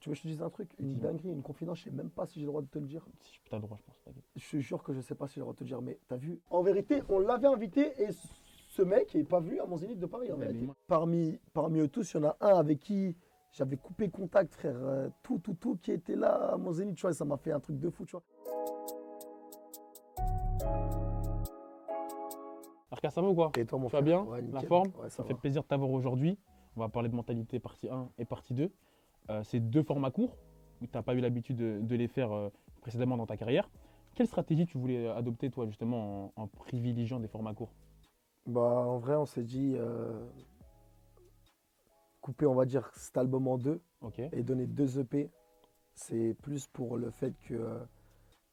Tu veux que je te dise un truc? Une Dis-moi. dinguerie, une confidence, je sais même pas si j'ai le droit de te le dire. Si t'as le droit, je pense. T'inquiète. Je te jure que je sais pas si j'ai le droit de te le dire, mais t'as vu? En vérité, on l'avait invité et ce mec est pas venu à mon Zénith de Paris, en Ouais, mais vérité. moi, Parmi eux tous, il y en a un avec qui j'avais coupé contact, frère. Tout qui était là à mon Zénith, tu vois, et ça m'a fait un truc de fou, tu vois. Arca, ça va ou quoi? Et toi, mon Tu vas frère? bien? Ouais, La nickel. forme? Ouais, Ça ça me fait va. plaisir de t'avoir aujourd'hui. On va parler de mentalité partie 1 et partie 2. C'est deux formats courts, où tu n'as pas eu l'habitude de les faire précédemment dans ta carrière. Quelle stratégie tu voulais adopter, toi, justement, en privilégiant des formats courts? Bah, en vrai, on s'est dit couper, on va dire, cet album en deux Ok. et donner deux EP. C'est plus pour le fait que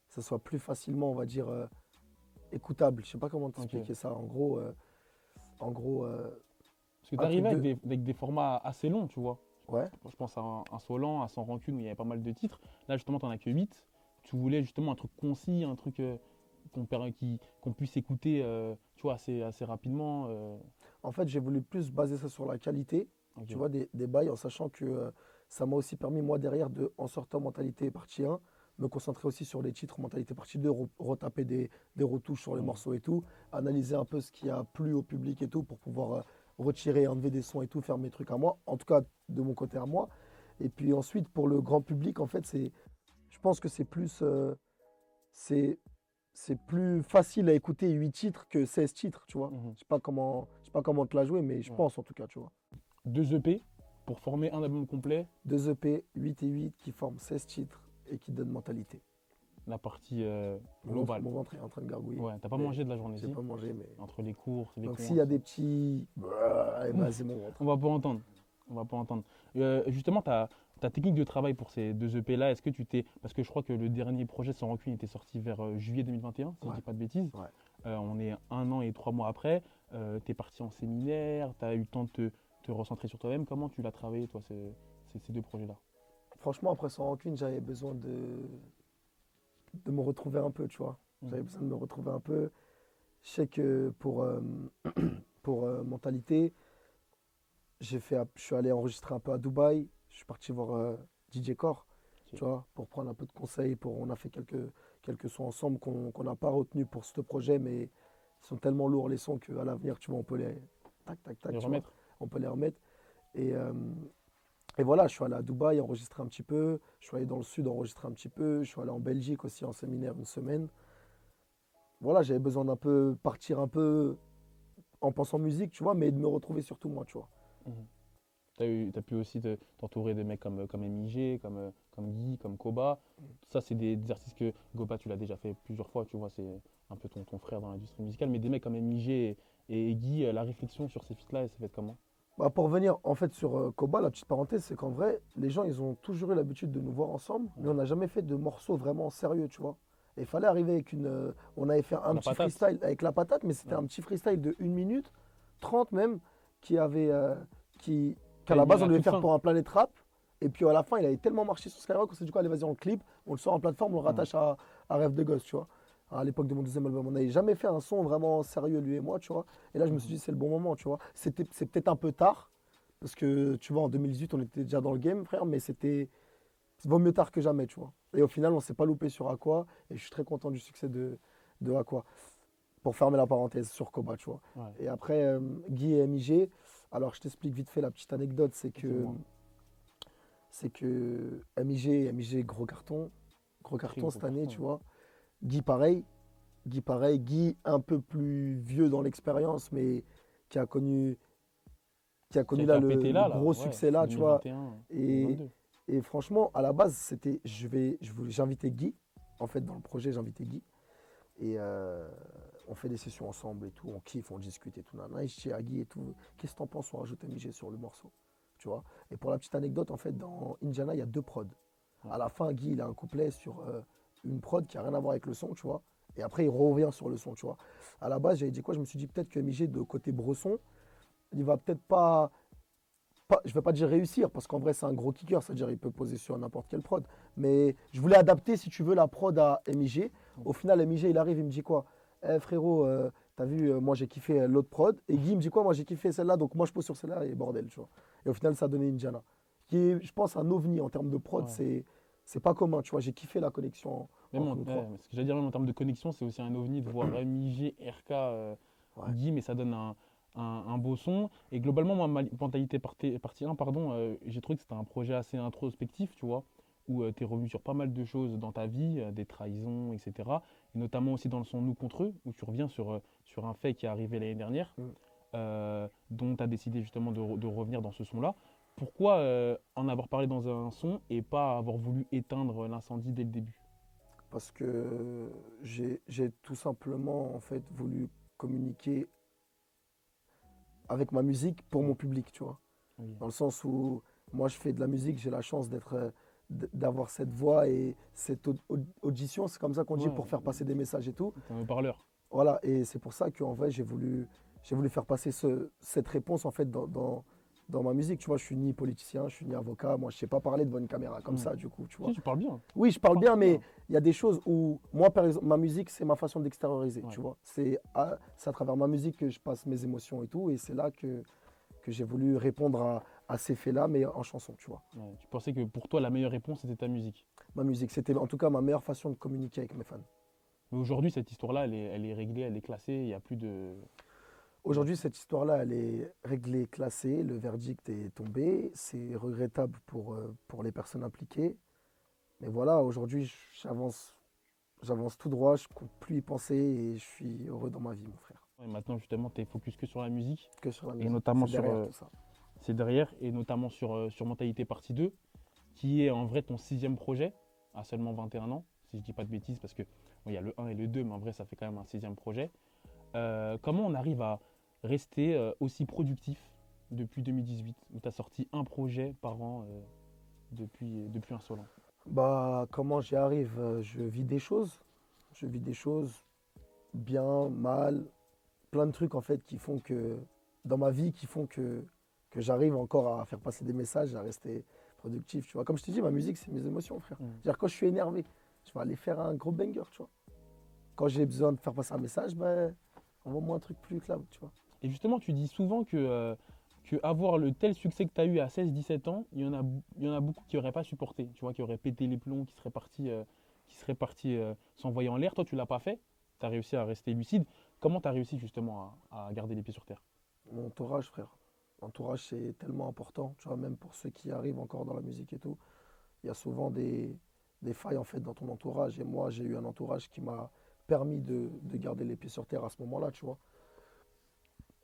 ça soit plus facilement, on va dire, écoutable. Je sais pas comment Ok. t'expliquer ça. En gros, Parce que tu un truc arrivais de. avec des formats assez longs, tu vois. Ouais. Je pense à un Solan, à Sans Rancune, où il y avait pas mal de titres. Là, justement, tu n'en as que 8. Tu voulais justement un truc concis, un truc qu'on puisse écouter tu vois, assez rapidement. En fait, j'ai voulu plus baser ça sur la qualité, tu Ok. vois, des bails, en sachant que ça m'a aussi permis, moi, derrière, en sortant mentalité partie 1, me concentrer aussi sur les titres mentalité partie 2, retaper des retouches sur les Hmm. morceaux et tout, analyser un peu ce qui a plu au public et tout, pour pouvoir retirer, enlever des sons et tout, faire mes trucs à moi, en tout cas de mon côté à moi. Et puis ensuite, pour le grand public, en fait, je pense que c'est, c'est plus facile à écouter 8 titres que 16 titres, tu vois. Mhm. Je sais pas comment te la jouer, mais je Ouais. pense en tout cas, tu vois. Deux EP pour former un album complet. Deux EP, 8 et 8 qui forment 16 titres et qui donnent mentalité. La partie Mon ventre, globale. mon ventre est en train de gargouiller, Ouais, t'as pas mais mangé de la journée, j'ai si? pas mangé, mais. Entre les courses, les Donc s'il y a coins, des petits. Eh ben, c'est mon on ventre. va pas entendre. On va pas entendre. Justement, ta technique de travail pour ces deux EP là, est-ce que tu t'es. Parce que je crois que le dernier projet Sans Rancune était sorti vers juillet 2021, si je Ouais, dis pas de bêtises. ouais. On est 1 an et 3 mois après. Tu es parti en séminaire, tu as eu le temps de te recentrer sur toi-même. Comment tu l'as travaillé, toi, ces deux projets-là? Franchement, après Sans Rancune, j'avais besoin de me retrouver un peu, tu vois. J'avais Mhm. besoin de me retrouver un peu. Je sais que pour Mentalité, je suis allé enregistrer un peu à Dubaï. Je suis parti voir DJ Core, Ok. tu vois, pour prendre un peu de conseils. On a fait quelques sons ensemble qu'on n'a pas retenus pour ce projet, mais ils sont tellement lourds les sons qu'à l'avenir, tu vois, on peut les. Tac, tac, tac, Les tu vois, remettre? on peut les remettre. Et, euh, et voilà, je suis allé à Dubaï enregistrer un petit peu. Je suis allé dans le sud enregistrer un petit peu. Je suis allé en Belgique aussi en séminaire une semaine. Voilà, j'avais besoin d'un peu partir un peu en pensant musique, tu vois, mais de me retrouver surtout moi, tu vois. Mhm. T'as pu aussi t'entourer de mecs comme MIG, comme Guy, comme Koba. Ça, c'est des artistes que Koba, tu l'as déjà fait plusieurs fois, tu vois, c'est un peu ton frère dans l'industrie musicale. Mais des mecs comme MIG et Guy, la réflexion sur ces feats-là, elle s'est faite comment? Bah, pour revenir en fait sur Koba, la petite parenthèse, c'est qu'en vrai, les gens, ils ont toujours eu l'habitude de nous voir ensemble, mais on Ouais. n'a jamais fait de morceaux vraiment sérieux, tu vois. Et il fallait arriver avec on avait fait un La petit patate? freestyle avec la patate, mais c'était Ouais. un petit freestyle de 1 minute 30 même, qui avait, qu'à T'as la mis base, à on la devait toute faire fin. pour un Planet Rap. Et puis à la fin, il avait tellement marché sur Skyrock, on s'est dit quoi, allez, vas-y, on le clip, on le sort en plateforme, on le Mhm. rattache à Rêve de Gosse, tu vois. À l'époque de mon deuxième album, on n'avait jamais fait un son vraiment sérieux, lui et moi, tu vois. Et là, je me suis Mhm. dit, c'est le bon moment, tu vois. C'est peut-être un peu tard, parce que, tu vois, en 2018, on était déjà dans le game, frère, mais vaut mieux tard que jamais, tu vois. Et au final, on s'est pas loupé sur Aqua, et je suis très content du succès de Aqua. Pour fermer la parenthèse sur Koba, tu vois. Ouais, Et après, Guy et MIG, alors je t'explique vite fait la petite anecdote, dis-moi. c'est que MIG, gros Très carton gros cette année, tu carton. vois. Guy pareil, Guy un peu plus vieux dans l'expérience, mais qui a connu, qui a connu Qui là a pété le là, gros ouais, succès là, tu vois. 2021, Et, 2022. et franchement, à la base, j'ai invité Guy. En fait, dans le projet, j'ai invité Guy. Et on fait des sessions ensemble et tout, on kiffe, on discute et tout. Nana. Et je dis à Guy et tout, qu'est-ce que t'en penses, on rajoute MJ sur le morceau, tu vois. Et pour la petite anecdote, en fait, dans Indiana, il y a deux prods. Ouais. À la fin, Guy, il a un couplet sur une prod qui a rien à voir avec le son, tu vois. Et après, il revient sur le son, tu vois. À la base, j'avais dit quoi? Je me suis dit peut-être que MJ, de côté Bresson, il va peut-être je vais pas dire réussir, parce qu'en vrai, c'est un gros kicker, c'est-à-dire il peut poser sur n'importe quelle prod. Mais je voulais adapter, si tu veux, la prod à MIG. Au final, MIG, il arrive, il me dit quoi? Eh frérot, t'as vu, moi j'ai kiffé l'autre prod. Et Guy me dit quoi? Moi j'ai kiffé celle-là, donc moi je pose sur celle-là et bordel, tu vois. Et au final, ça a donné Indiana, qui est, je pense, un ovni en termes de prod. Ouais. C'est pas commun, tu vois. J'ai kiffé la connexion Même entre nous trois. ce que j'allais dire, même en termes de connexion, c'est aussi un ovni de voir MIG, RK, Ouais. Guy, mais ça donne un beau son. Et globalement, moi, Mentalité partie 1, pardon, j'ai trouvé que c'était un projet assez introspectif, tu vois, où tu es revenu sur pas mal de choses dans ta vie, des trahisons, etc. Et notamment aussi dans le son Nous contre eux, où tu reviens sur un fait qui est arrivé l'année dernière, Mm. dont tu as décidé justement de revenir dans ce son-là. Pourquoi en avoir parlé dans un son et pas avoir voulu éteindre l'incendie dès le début? Parce que j'ai tout simplement, en fait, voulu communiquer avec ma musique pour Mm. mon public, tu vois. Oui. Dans le sens où moi, je fais de la musique, j'ai la chance d'avoir cette voix et cette audition, c'est comme ça qu'on dit, Ouais, pour faire passer des messages et tout. t'es un haut-parleur. Voilà, et c'est pour ça qu'en vrai, j'ai voulu faire passer cette réponse en fait dans ma musique. Tu vois, je suis ni politicien, je suis ni avocat. Moi, je sais pas parler devant une caméra comme Mm. ça, du coup, tu vois. Si, tu parles bien. Oui, je Tu parle parles bien, très mais bien. il y a des choses où, moi, par exemple, ma musique, c'est ma façon d'extérioriser, Ouais. tu vois. C'est à travers ma musique que je passe mes émotions et tout, et c'est là que j'ai voulu répondre à ces faits-là, mais en chanson, tu vois. Ouais. Tu pensais que pour toi, la meilleure réponse, c'était ta musique. Ma musique, c'était en tout cas ma meilleure façon de communiquer avec mes fans. Mais aujourd'hui, cette histoire-là, elle est réglée, elle est classée, il n'y a plus de. Il y a- Aujourd'hui, cette histoire-là, elle est réglée, classée, le verdict est tombé. C'est regrettable pour les personnes impliquées. Mais voilà, aujourd'hui, j'avance tout droit, je compte plus y penser et je suis heureux dans ma vie, mon frère. Et maintenant, justement, tu es focus que sur la musique, Que sur la et musique, notamment c'est sur. derrière tout ça. C'est derrière, et notamment sur Mentalité partie 2, qui est en vrai ton sixième projet, à seulement 21 ans, si je dis pas de bêtises, parce que bon, il y a le un et le 2, mais en vrai, ça fait quand même un sixième projet. Comment on arrive à rester aussi productif depuis 2018, où tu as sorti un projet par an depuis Insolent? Bah, comment j'y arrive? Je vis des choses. Je vis des choses bien, mal, plein de trucs en fait qui font que, dans ma vie, qui font que j'arrive encore à faire passer des messages, à rester productif, tu vois. Comme je t'ai dit, ma musique, c'est mes émotions, frère. Mm. C'est-à-dire, quand je suis énervé, je vais aller faire un gros banger, tu vois. Quand j'ai besoin de faire passer un message, ben, envoie-moi un truc plus cloud, tu vois. Et justement, tu dis souvent que avoir le tel succès que tu as eu à 16-17 ans, il y en a beaucoup qui n'auraient pas supporté, tu vois, qui auraient pété les plombs, qui seraient partis s'envoyer en l'air. Toi, tu l'as pas fait, tu as réussi à rester lucide. Comment tu as réussi justement à garder les pieds sur terre? Mon entourage, frère. L'entourage, c'est tellement important, tu vois, même pour ceux qui arrivent encore dans la musique et tout. Il y a souvent des failles, en fait, dans ton entourage. Et moi, j'ai eu un entourage qui m'a permis de garder les pieds sur terre à ce moment-là, tu vois.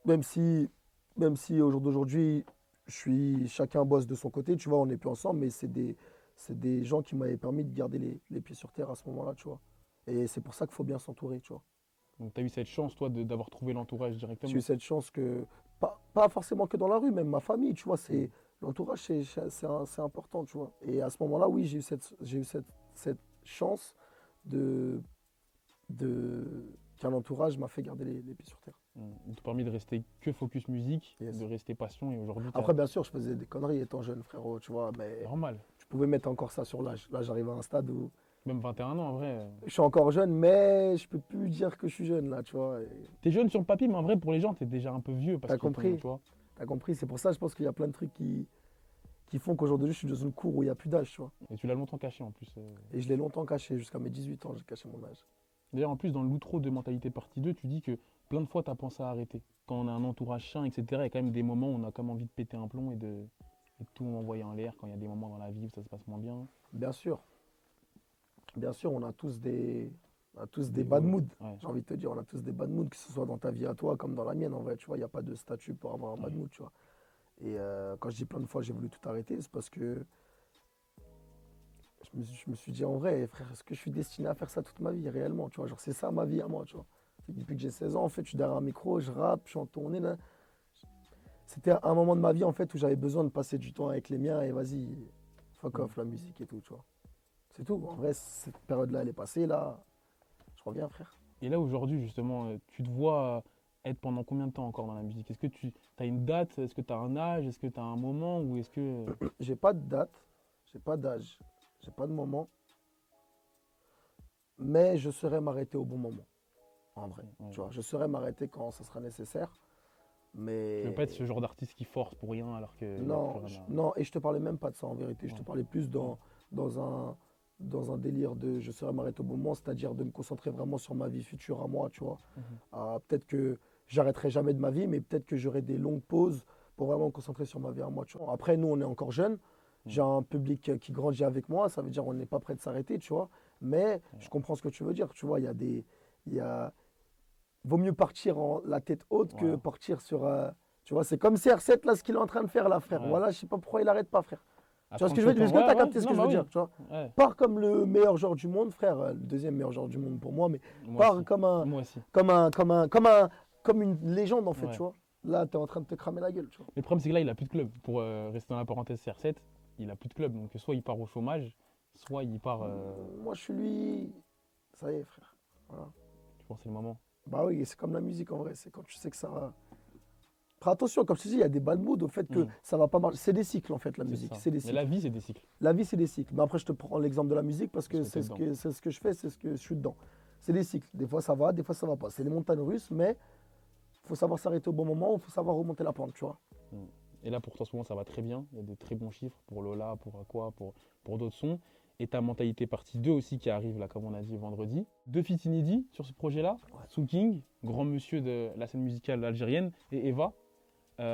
Même si, même si au jour d'aujourd'hui, chacun bosse de son côté, tu vois, on n'est plus ensemble, mais c'est des gens qui m'avaient permis de garder les pieds sur terre à ce moment-là, tu vois. Et c'est pour ça qu'il faut bien s'entourer, tu vois. Donc, tu as eu cette chance, toi, d'avoir trouvé l'entourage J'ai eu directement. cette chance que, pas forcément que dans la rue, même ma famille, tu vois, Mm. l'entourage, c'est important, tu vois. Et à ce moment-là, oui, j'ai eu cette chance de, qu'un entourage m'a fait garder les pieds sur terre. Il t'a permis de rester que focus musique, Yes. de rester passion, et aujourd'hui, tu as. Après, bien sûr, je faisais des conneries étant jeune, frérot, tu vois, mais Normal. tu pouvais mettre encore ça sur l'âge. Là, j'arrive à un stade où Même 21 ans, en vrai. je suis encore jeune, mais je peux plus dire que je suis jeune, là, tu vois. T'es jeune sur le papier, mais en vrai, pour les gens, t'es déjà un peu vieux parce T'as qu'ils t'ont, compris? tu vois. T'as compris? C'est pour ça, je pense qu'il y a plein de trucs qui font qu'aujourd'hui, je suis dans une cour où il n'y a plus d'âge, tu vois. Et tu l'as longtemps caché en plus. Et je l'ai longtemps caché, jusqu'à mes 18 ans, j'ai caché mon âge. D'ailleurs, en plus, dans l'outro de Mentalité partie 2, tu dis que plein de fois, tu as pensé à arrêter. Quand on a un entourage sain, etc., il y a quand même des moments où on a comme envie de péter un plomb et de tout envoyer en l'air quand il y a des moments dans la vie où ça se passe moins bien. Bien sûr, on a tous des Des bad hauts. moods. Ouais, J'ai envie de te dire, on a tous des bad moods, que ce soit dans ta vie à toi comme dans la mienne, en vrai, tu vois, il n'y a pas de statut pour avoir un bad ouais. mood, tu vois. Et quand je dis plein de fois j'ai voulu tout arrêter, c'est parce que je me suis dit en vrai, frère, est-ce que je suis destiné à faire ça toute ma vie réellement, tu vois, genre c'est ça ma vie à moi, tu vois. C'est que depuis que j'ai 16 ans, en fait, je suis derrière un micro, je rappe, je chante tourner là. C'était un moment de ma vie en fait où j'avais besoin de passer du temps avec les miens et vas-y, fuck Mm. off la musique et tout, tu vois. C'est tout. En vrai, cette période-là, elle est passée, là, je reviens, frère. Et là, aujourd'hui, justement, tu te vois être pendant combien de temps encore dans la musique? Est-ce que tu as une date? Est-ce que tu as un âge? Est-ce que tu as un moment? Ou est-ce que. J'ai pas de date, j'ai pas d'âge, j'ai pas de moment, mais je saurais m'arrêter au bon moment, en vrai. Ouais. Tu vois, je saurais m'arrêter quand ça sera nécessaire. Mais Tu veux pas être ce genre d'artiste qui force pour rien alors qu'il n'y a plus non, rien à. non, et je te parlais même pas de ça en vérité. Je te Ouais. parlais plus dans un, dans un délire de je serai m'arrêter au bon moment, c'est-à-dire de me concentrer vraiment sur ma vie future à moi, tu vois. Mhm. Peut-être que j'arrêterai jamais de ma vie, mais peut-être que j'aurai des longues pauses pour vraiment me concentrer sur ma vie à moi, tu vois. Après, nous, on est encore jeunes. J'ai Mhm. un public qui grandit avec moi, ça veut dire qu'on n'est pas prêt de s'arrêter, tu vois. Mais je Ouais. comprends ce que tu veux dire, tu vois. Il y a, vaut mieux partir en la tête haute que Ouais. partir sur. Tu vois, c'est comme CR7 là, ce qu'il est en train de faire là, frère. Ouais. Voilà, je sais pas pourquoi il arrête pas, frère. À Tu vois ce que je veux 37 dire? ans, Est-ce que tu ouais, as ouais. capté ce que Non, je bah veux dire, oui. tu vois? Ouais. Pars comme le meilleur joueur du monde, frère. Le deuxième meilleur joueur du monde pour moi, mais Moi pars aussi. comme un, Moi aussi. comme un, comme un, comme un, comme une légende en fait, tu Ouais. vois. Là, tu es en train de te cramer la gueule, tu vois. Mais le problème, c'est que là, il a plus de club. Pour rester dans la parenthèse CR7, il a plus de club. Donc, soit il part au chômage, soit il part. Moi, je suis lui. Ça y est, frère. Voilà. Tu penses que c'est le moment. Bah oui, c'est comme la musique en vrai. C'est quand tu sais que ça va. Après, attention, comme je te dis, il y a des bad moods au fait que Hmm. ça va pas marcher. C'est des cycles en fait, la C'est musique. ça. C'est des Mais la cycles. vie, c'est des cycles. La vie, c'est des cycles. Mais après, je te prends l'exemple de la musique parce Parce que que t'es dedans. c'est ce que je fais, c'est ce que je suis dedans. C'est des cycles. Des fois, ça va, des fois, ça va pas. C'est les montagnes russes, mais il faut savoir s'arrêter au bon moment, il faut savoir remonter la pente, tu vois. Hmm. Et là, pour toi, souvent, ça va très bien. Il y a des très bons chiffres pour Lola, pour Aqua, pour d'autres sons. Et ta mentalité partie 2 aussi qui arrive, là, comme on a dit, vendredi. Deux feats inédits sur ce projet-là. Ouais. Soul King, grand monsieur de la scène musicale algérienne, et Eva.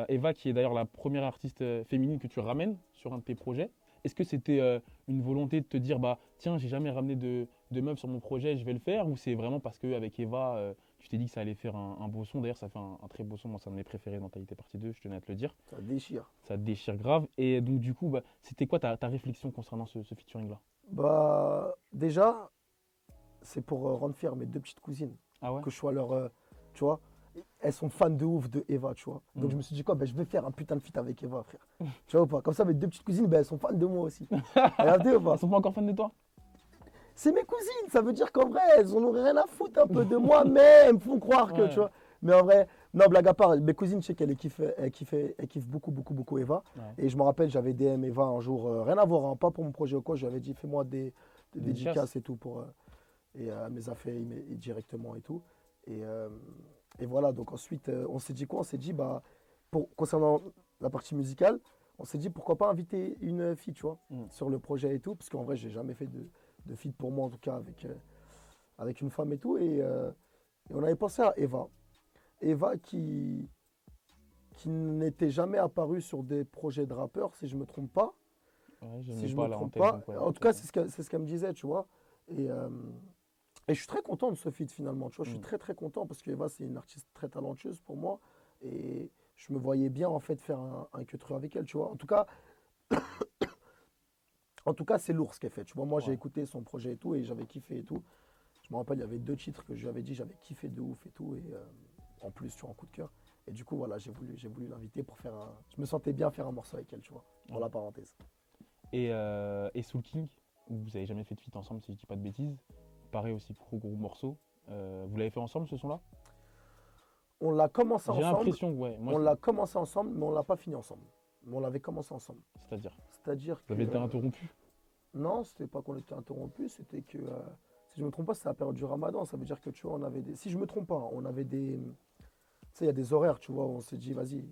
Eva, qui est d'ailleurs la première artiste féminine que tu ramènes sur un de tes projets. Est-ce que c'était une volonté de te dire, bah tiens, j'ai jamais ramené de meuf sur mon projet, je vais le faire, ou c'est vraiment parce qu'avec Eva, tu t'es dit que ça allait faire un beau son. D'ailleurs, ça fait un très beau son, moi, c'est un de mes préférés dans Mentalité partie 2, je tenais à te le dire. Ça déchire. Ça te déchire grave. Et donc, du coup, bah, c'était quoi ta réflexion concernant ce featuring-là? Bah, déjà, c'est pour rendre fier mes deux petites cousines. Ah ouais? Que je sois leur. Tu vois, elles sont fans de ouf de Eva, tu vois. Donc Mm. je me suis dit quoi, ben, je vais faire un putain de feat avec Eva, frère. Tu vois ou pas? Comme ça, mes deux petites cousines, ben, elles sont fans de moi aussi. Regardez ou pas? Elles sont pas encore fans de toi? C'est mes cousines, ça veut dire qu'en vrai, elles en ont rien à foutre un peu de moi, mais elles me font croire que, Ouais. tu vois. Mais en vrai, non, blague à part, mes cousines, je sais qu'elles kiffent beaucoup, beaucoup, beaucoup Eva. Ouais. Et je me rappelle, j'avais DM Eva un jour, rien à voir, hein, pas pour mon projet ou quoi, je lui avais dit, fais-moi des Dédicaces. dédicaces et tout pour. Et elle me les a fait directement et tout. Et, euh, et voilà, donc ensuite, on s'est dit quoi? On s'est dit, bah, concernant la partie musicale, on s'est dit pourquoi pas inviter une fille, tu vois, Mm. sur le projet et tout, parce qu'en vrai, j'ai jamais fait de feat pour moi, en tout cas, avec une femme et tout. Et on avait pensé à Eva. Eva qui n'était jamais apparue sur des projets de rappeurs, si je me trompe pas. Ouais, je Si n'ai je pas me là en trompe tête. pas. Donc ouais, En tout cas, c'est ce qu'elle me disait, tu vois. Et, euh, et je suis très content de ce feat finalement. Tu vois, je suis Mm. très très content parce qu'Eva, c'est une artiste très talentueuse pour moi. Et je me voyais bien en fait faire un cut-through avec elle, tu vois. En tout cas, c'est lourd ce qu'elle fait. Tu vois, moi j'ai Ouais. écouté son projet et tout et j'avais kiffé et tout. Je me rappelle, il y avait deux titres que je lui avais dit, j'avais kiffé de ouf et tout. Et en plus, tu vois, en coup de cœur. Et du coup, voilà, j'ai voulu l'inviter pour faire un. Je me sentais bien faire un morceau avec elle, tu vois, dans Ouais. la parenthèse. Et Soul King, vous avez jamais fait de feat ensemble si je dis pas de bêtises. Pareil aussi pour Gros Morceau. Vous l'avez fait ensemble ce son-là? On l'a commencé J'ai ensemble, l'impression que ouais. Moi, on l'a commencé ensemble, mais on l'a pas fini ensemble. Mais on l'avait commencé ensemble. c'est-à-dire, C'est-à-dire vous que. avez été interrompu. Non, c'était pas qu'on était interrompu, c'était que. Si je me trompe pas, c'est la période du ramadan. Ça veut dire que tu vois, on avait des. Si je me trompe pas, on avait des. Tu sais, il y a des horaires, tu vois, où on s'est dit, vas-y.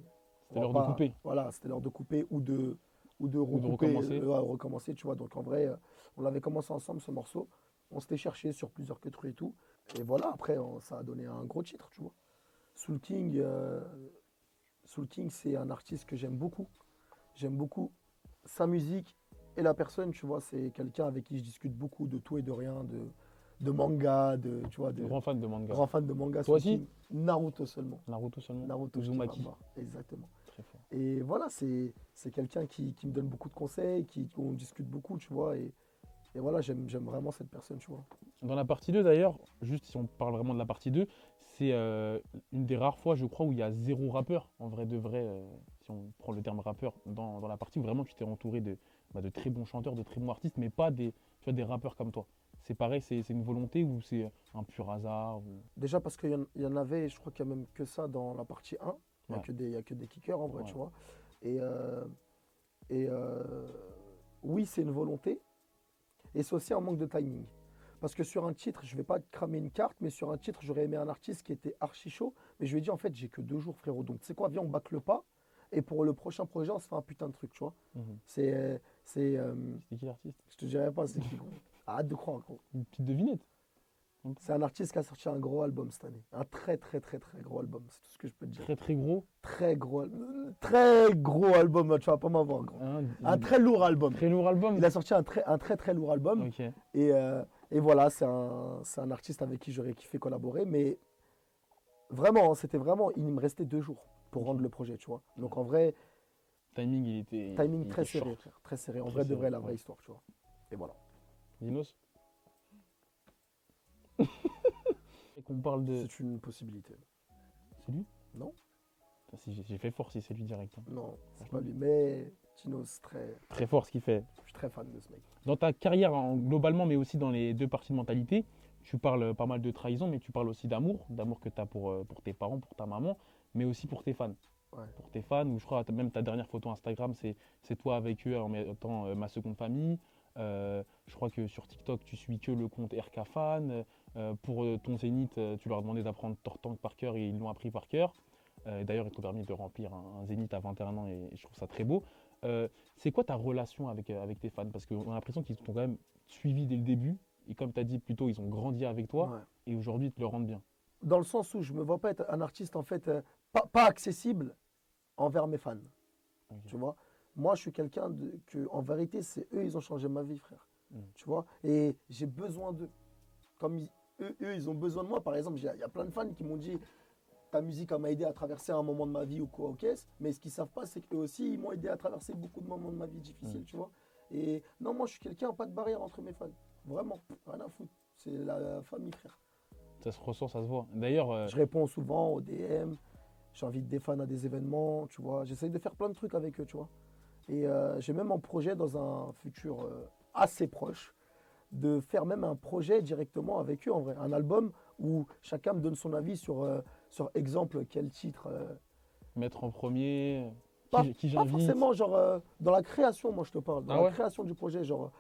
C'était on va l'heure de pas- couper Voilà, c'était l'heure de couper ou de ou de recouper, recommencer. recommencer, tu vois. Donc en vrai, on l'avait commencé ensemble ce morceau. On s'était cherché sur plusieurs queues et tout. Et voilà, après, ça a donné un gros titre, tu vois. Soul King, Soul King, c'est un artiste que j'aime beaucoup. J'aime beaucoup sa musique et la personne, tu vois. C'est quelqu'un avec qui je discute beaucoup de tout et de rien, de manga, tu vois, de Grand fan de manga. grand fan de manga. Toi Soul aussi? King. Naruto seulement. Naruto seulement? Naruto, je kiffe à Uzumaki. mort. Exactement. Très fort. Et voilà, c'est quelqu'un qui me donne beaucoup de conseils, on discute beaucoup, tu vois. Et voilà, j'aime vraiment cette personne, tu vois. Dans la partie 2 d'ailleurs, juste si on parle vraiment de la partie 2, c'est une des rares fois, je crois, où il y a zéro rappeur, en vrai de vrai, si on prend le terme rappeur, dans la partie où vraiment tu t'es entouré de très bons chanteurs, de très bons artistes, mais pas des, tu vois, des rappeurs comme toi. C'est pareil, c'est une volonté ou c'est un pur hasard Déjà parce qu'il y en avait, je crois qu'il n'y a même que ça dans la partie 1. Il n'y a, Ouais. que des kickers en vrai, Ouais. tu vois. Et, euh, et oui, c'est une volonté. Et c'est aussi un manque de timing. Parce que sur un titre, je vais pas te cramer une carte, mais sur un titre, j'aurais aimé un artiste qui était archi chaud. Mais je lui ai dit, en fait, j'ai que 2 jours, frérot. Donc, tu sais quoi, viens, on bâcle le pas. Et pour le prochain projet, on se fait un putain de truc, tu vois. Mhm. C'est, C'était qui l'artiste? je te dirais pas, c'est qui, gros. Arrête de croire, gros. Une petite devinette. C'est un artiste qui a sorti un gros album cette année. Un très, très, très, très gros album. C'est tout ce que je peux te dire. Très très gros. Très gros album, tu vas pas m'avoir, gros. Hein, Un très lourd album. très lourd album. Il a sorti un très, très lourd album. Ok. Et voilà, c'est un artiste avec qui j'aurais kiffé collaborer. Mais vraiment, c'était vraiment, il me restait 2 jours pour rendre le projet, tu vois. Donc en vrai, Timing, il était. timing il très était serré, short. frère. Très serré. En Très vrai de serré, vrai, la vraie ouais. histoire, tu vois. Et voilà. Dinos. Et qu'on parle de. C'est une possibilité. C'est lui? Non, Putain, si j'ai fait fort si c'est lui direct. Hein. non, c'est pas lui. Mais Tino, c'est très, Très fort ce qu'il fait. je suis très fan de ce mec. Dans ta carrière globalement, mais aussi dans les deux parties de mentalité, tu parles pas mal de trahison, mais tu parles aussi d'amour que tu as pour tes parents, pour ta maman, mais aussi pour tes fans. Ouais. Pour tes fans, ou je crois même ta dernière photo Instagram, c'est toi avec eux en mettant ma seconde famille. Je crois que sur TikTok, tu suis que le compte RK Fan. Pour ton Zénith, tu leur as demandé d'apprendre Tortank par cœur et ils l'ont appris par cœur. D'ailleurs, ils t'ont permis de remplir un Zénith à 21 ans et je trouve ça très beau. C'est quoi ta relation avec tes fans? Parce qu'on a l'impression qu'ils t'ont quand même suivi dès le début. Et comme tu as dit plus tôt, ils ont grandi avec toi. Ouais. Et aujourd'hui, ils te le rendent bien. Dans le sens où je me vois pas être un artiste, en fait, pas accessible envers mes fans. Ok. Tu vois, moi, je suis quelqu'un que, en vérité, c'est eux, ils ont changé ma vie, frère. Mm. Tu vois, et j'ai besoin d'eux. Comme eux, ils ont besoin de moi. Par exemple, il y a plein de fans qui m'ont dit, ta musique m'a aidé à traverser un moment de ma vie ou quoi, ok. Mais ce qu'ils savent pas, c'est qu'eux aussi, ils m'ont aidé à traverser beaucoup de moments de ma vie difficiles, tu vois. Et non, moi, je suis quelqu'un, pas de barrière entre mes fans. Vraiment, rien à foutre. C'est la famille, frère. Ça se ressent, ça se voit. D'ailleurs, Je réponds souvent aux DM, j'invite des fans à des événements, tu vois. J'essaye de faire plein de trucs avec eux, tu vois. Et j'ai même un projet dans un futur assez proche de faire même un projet directement avec eux, en vrai. Un album où chacun me donne son avis sur exemple, quel titre. mettre en premier, Pas, qui pas j'invite. forcément, genre, dans la création, moi je te parle. Dans Ah la ouais? création du projet, genre,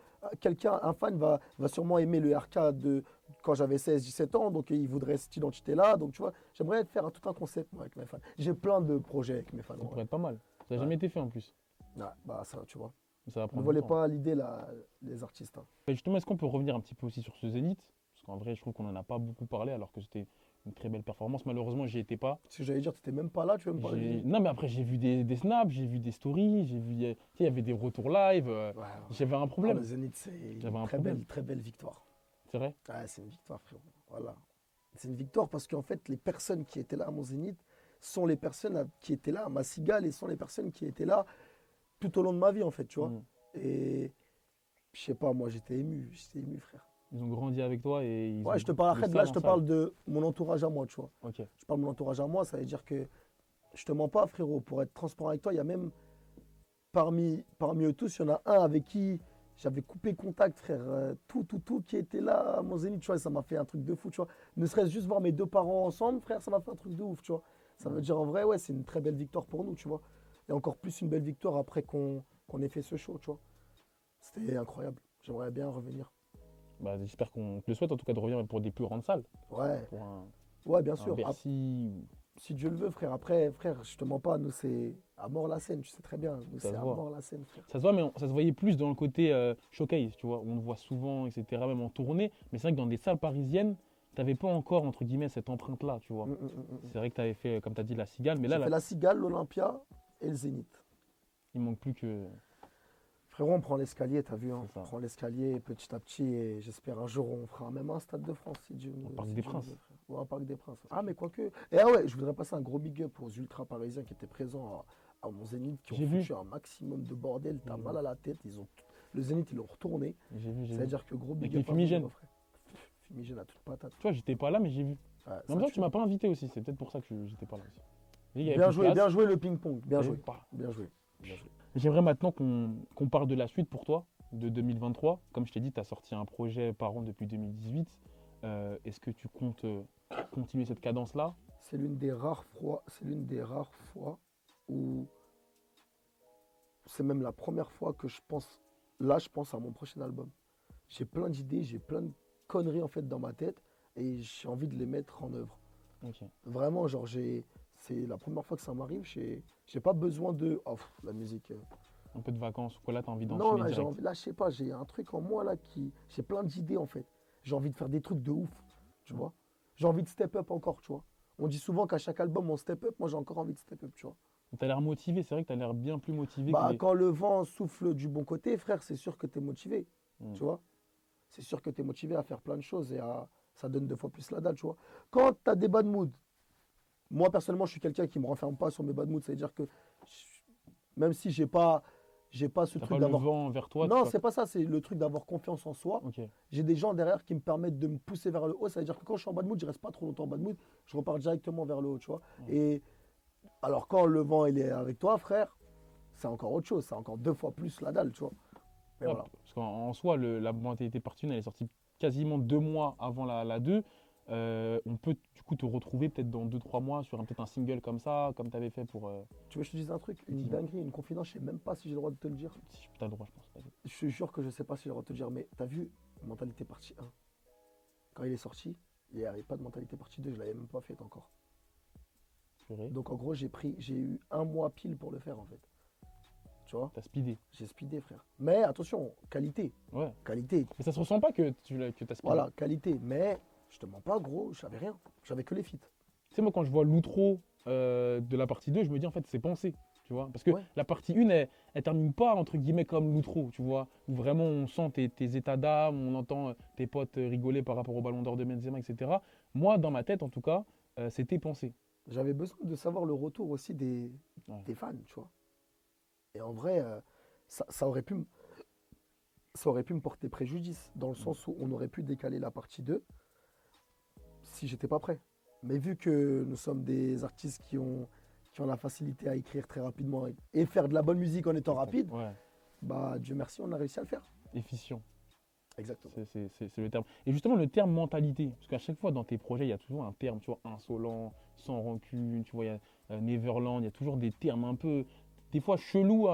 un fan va sûrement aimer le RK de quand j'avais 16-17 ans, donc il voudrait cette identité-là. Donc, tu vois, j'aimerais faire tout un concept, moi, avec mes fans. J'ai plein de projets avec mes fans. Ça en vrai. pourrait être pas mal. Ça n'a Ouais. jamais été fait en plus. Ouais, bah, ça, tu vois. Ça va Ne prendre du volez temps. pas l'idée, là, les artistes. Hein. Mais justement, est-ce qu'on peut revenir un petit peu aussi sur ce Zénith? Parce qu'en vrai, je trouve qu'on n'en a pas beaucoup parlé alors que c'était une très belle performance. Malheureusement, j'y étais pas. Ce que j'allais dire, tu n'étais même pas là, tu veux me parler. Non, mais après, j'ai vu des snaps, j'ai vu des stories, j'ai vu, tu sais, il y avait des retours live. Ouais, ouais. J'avais un Ah, problème. le Zénith, c'est J'avais un une problème. très belle victoire. C'est vrai? Ouais, c'est une victoire, frérot. Voilà. C'est une victoire parce qu'en fait, les personnes qui étaient là à mon Zénith sont les personnes qui étaient là à ma cigale et sont les personnes qui étaient là tout au long de ma vie, en fait, tu vois. Mm. Et je sais pas, moi, j'étais ému, frère. Ils ont grandi avec toi et ils ont Ouais, je te parle le après, là, sale je en te salle. parle de mon entourage à moi, tu vois. Ok. Je parle de mon entourage à moi, ça veut dire que je te mens pas, frérot. Pour être transparent avec toi, il y a même parmi eux tous, il y en a un avec qui j'avais coupé contact, frère. Tout qui était là à mon Zénith, tu vois, ça m'a fait un truc de fou, tu vois. Ne serait-ce juste voir mes 2 parents ensemble, frère, ça m'a fait un truc de ouf, tu vois. Ça veut dire en vrai, ouais, c'est une très belle victoire pour nous, tu vois. Et encore plus une belle victoire après qu'on ait fait ce show, tu vois. C'était incroyable. J'aimerais bien revenir. Bah, j'espère qu'on te le souhaite en tout cas de revenir pour des plus grandes salles. Ouais, Pour un ouais, bien sûr. Bercy. Si Dieu le veut, frère. Après, frère, je te mens pas, nous, c'est à mort la scène, tu sais très bien. Nous, Ça c'est se à voit. mort la scène, frère. Ça se voit, mais ça se voyait plus dans le côté showcase, tu vois. On le voit souvent, etc., même en tournée. Mais c'est vrai que dans des salles parisiennes, t'avais pas encore, entre guillemets, cette empreinte-là, tu vois. C'est vrai que t'avais fait, comme t'as dit, la Cigale, mais J'ai là, fait la Cigale, l'Olympia et le Zénith. il manque plus que. Frérot, on prend l'escalier, t'as vu, hein. C'est ça. On prend l'escalier petit à petit et j'espère un jour on fera même un Stade de France si Dieu Au si Parc Dieu des le Princes. veut, frère. Ouais, un Parc des Princes. Ah, mais quoique. Et ah ouais, je voudrais passer un gros big up aux ultra parisiens qui étaient présents à mon Zénith, qui ont J'ai vu. foutu un maximum de bordel. T'as J'ai mal vu. à la tête. Le Zénith, ils l'ont retourné. J'ai Ça vu. veut dire que gros big Avec les up à vous, fumigènes. mon frère. Fumigène à toute patate. Tu vois, j'étais pas là, mais j'ai vu. Ouais, Mais en ça, même temps, tu m'as pas invité aussi. C'est peut-être pour ça que j'étais pas là aussi. Il y avait Bien plus de joué, place. bien joué le ping-pong. Bien Et joué. pas. Bien joué. Bien joué. J'aimerais maintenant qu'on parle de la suite pour toi, de 2023. Comme je t'ai dit, tu as sorti un projet par an depuis 2018. Est-ce que tu comptes continuer cette cadence-là? C'est l'une des rares fois où c'est même la première fois que je pense à mon prochain album. J'ai plein d'idées, j'ai plein de conneries en fait dans ma tête et j'ai envie de les mettre en œuvre. Ok. Vraiment, genre, c'est la première fois que ça m'arrive. J'ai pas besoin de. Oh, pff, la musique. Un peu de vacances ou quoi, là, t'as envie Non, d'enchaîner là, direct. là, je sais pas, j'ai un truc en moi là qui. J'ai plein d'idées en fait. J'ai envie de faire des trucs de ouf, tu vois. J'ai envie de step up encore, tu vois. On dit souvent qu'à chaque album on step up. Moi, j'ai encore envie de step up, tu vois. T'as l'air motivé, c'est vrai que t'as l'air bien plus motivé que Bah, les. quand le vent souffle du bon côté, frère, c'est sûr que tu es motivé, Hmm. tu vois. C'est sûr que tu es motivé à faire plein de choses ça donne 2 fois plus la dalle, tu vois. Quand tu as des bad moods, moi personnellement, je suis quelqu'un qui me renferme pas sur mes bad moods. C'est-à-dire que même si j'ai pas ce T'as truc pas le d'avoir. vent vers toi, tu Non, vois. c'est pas ça, c'est le truc d'avoir confiance en soi. Ok. J'ai des gens derrière qui me permettent de me pousser vers le haut. Ça veut dire que quand je suis en bad mood, je reste pas trop longtemps en bad mood. Je repars directement vers le haut, tu vois. Ouais. Et alors quand le vent il est avec toi, frère, c'est encore autre chose. C'est encore 2 fois plus la dalle, tu vois. Mais Ouais, voilà. parce qu'en soi, la mentalité partie 1, elle est sortie quasiment 2 mois avant la 2. On peut du coup te retrouver peut-être dans 2-3 mois sur peut-être un single comme ça, comme tu avais fait pour. Tu veux que je te dise un truc, une Dis-moi. dinguerie, une confidence, je sais même pas si j'ai le droit de te le dire. Si tu as le droit, je pense. Vas-y. Je te jure que je sais pas si j'ai le droit de te le dire, mais t'as vu Mentalité partie 1, quand il est sorti, il n'y avait pas de Mentalité partie 2, je l'avais même pas fait encore. Purée. Donc en gros, j'ai eu 1 mois pile pour le faire en fait. Tu vois, T'as speedé. j'ai speedé, frère. Mais attention, qualité, Ouais. qualité, Mais ça se ressent pas que que t'as speedé. voilà, qualité. Mais je te mens pas, gros, j'avais rien. J'avais que les feats. Tu sais, moi, quand je vois l'outro de la partie 2, je me dis en fait, c'est pensé. Tu vois, parce que Ouais. la partie 1, elle termine pas entre guillemets comme l'outro, tu vois, où vraiment on sent tes états d'âme, on entend tes potes rigoler par rapport au ballon d'or de Benzema, etc. Moi, dans ma tête, en tout cas, c'était pensé. J'avais besoin de savoir le retour aussi Ouais. des fans, tu vois. Et en vrai, ça aurait pu, ça aurait pu me porter préjudice, dans le sens où on aurait pu décaler la partie 2 si j'étais pas prêt. Mais vu que nous sommes des artistes qui ont la facilité à écrire très rapidement et faire de la bonne musique en étant rapide, Ouais, bah Dieu merci, on a réussi à le faire. efficient, Exactement. c'est le terme. Et justement, le terme mentalité, parce qu'à chaque fois dans tes projets, il y a toujours un terme, tu vois, insolent, sans rancune, tu vois, il y a Neverland, il y a toujours des termes un peu, des fois chelous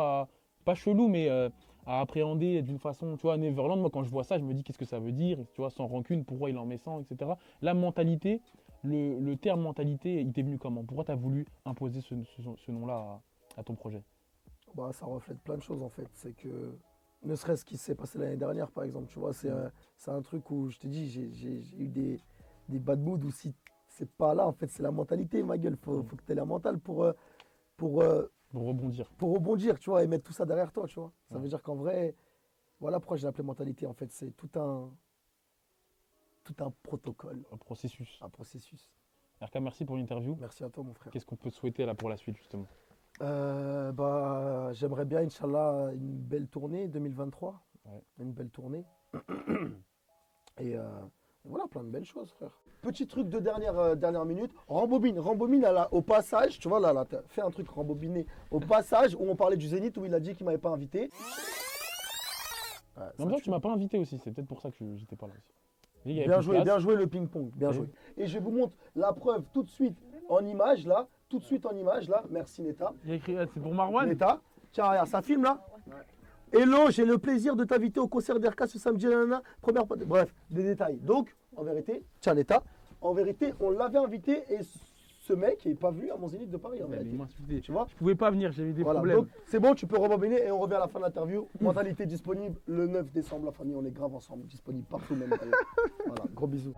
pas chelous, mais à appréhender d'une façon, tu vois, Neverland, moi quand je vois ça, je me dis qu'est-ce que ça veut dire, tu vois, sans rancune, pourquoi il en met 100, etc. La mentalité, le terme mentalité, il t'est venu comment? Pourquoi tu as voulu imposer ce nom-là à ton projet? Bah, ça reflète plein de choses en fait. C'est que, ne serait-ce ce qui s'est passé l'année dernière par exemple, tu vois, c'est un truc où je te dis, j'ai eu des bad moods où si c'est pas là, en fait, c'est la mentalité, ma gueule. Faut que tu aies la mentale pour, euh, Pour rebondir. pour rebondir, tu vois, et mettre tout ça derrière toi, tu vois. Ça Ouais. veut dire qu'en vrai, voilà pourquoi j'ai appelé mentalité. En fait, c'est tout un protocole, Un processus. un processus. RK, merci pour l'interview. Merci à toi, mon frère. Qu'est-ce qu'on peut te souhaiter là pour la suite, justement? Bah, j'aimerais bien, Inch'Allah, une belle tournée 2023. Ouais. Une belle tournée. Et voilà, plein de belles choses, frère. Petit truc de dernière minute. Rambobine au passage. Tu vois, là, t'as fait un truc rembobiné au passage où on parlait du Zénith, où il a dit qu'il m'avait pas invité. Mais en même temps, tu m'as pas invité aussi, c'est peut-être pour ça que j'étais pas là aussi. Il y avait Bien plus de joué, place. bien joué le ping-pong, bien Et joué. Et je vous montre la preuve tout de suite en image, là. Tout de suite en image, là. Merci, Neta. Il y a écrit, c'est pour Marwan. Neta. Tiens, regarde, ça filme, là. Hello, j'ai le plaisir de t'inviter au concert d'RK ce samedi. Nanana. Bref, des détails. Donc, en vérité, tiens, Neta, en vérité, on l'avait invité et ce mec n'est pas venu à mon Zénith de Paris, en Ouais, mais vérité. il m'a insulté. Tu vois? Je pouvais pas venir, j'avais des Voilà, problèmes. donc c'est bon, tu peux rebobiner et on revient à la fin de l'interview. Mentalité disponible le 9 décembre, la famille, on est grave ensemble, disponible partout même. Voilà, gros bisous.